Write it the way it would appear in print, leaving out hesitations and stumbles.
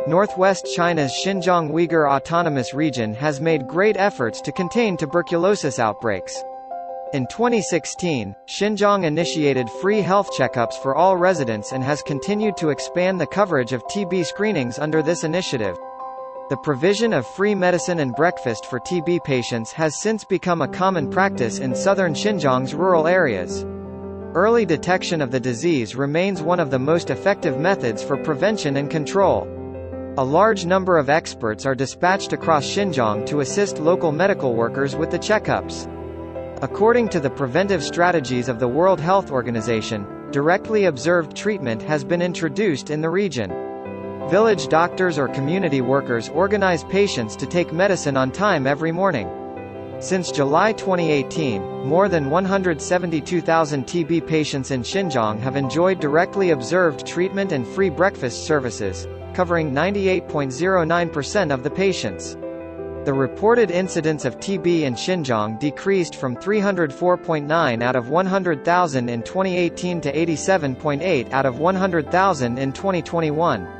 Northwest China's Xinjiang Uyghur Autonomous Region has made great efforts to contain tuberculosis outbreaks. In 2016, Xinjiang initiated free health checkups for all residents and has continued to expand the coverage of TB screenings under this initiative. The provision of free medicine and breakfast for TB patients has since become a common practice in southern Xinjiang's rural areas. Early detection of the disease remains one of the most effective methods for prevention and control. A large number of experts are dispatched across Xinjiang to assist local medical workers with the checkups. According to the preventive strategies of the World Health Organization, directly observed treatment has been introduced in the region. Village doctors or community workers organize patients to take medicine on time every morning. Since July 2018, more than 172,000 TB patients in Xinjiang have enjoyed directly observed treatment and free breakfast services, covering 98.09% of the patients. The reported incidence of TB in Xinjiang decreased from 304.9 out of 100,000 in 2018 to 87.8 out of 100,000 in 2021.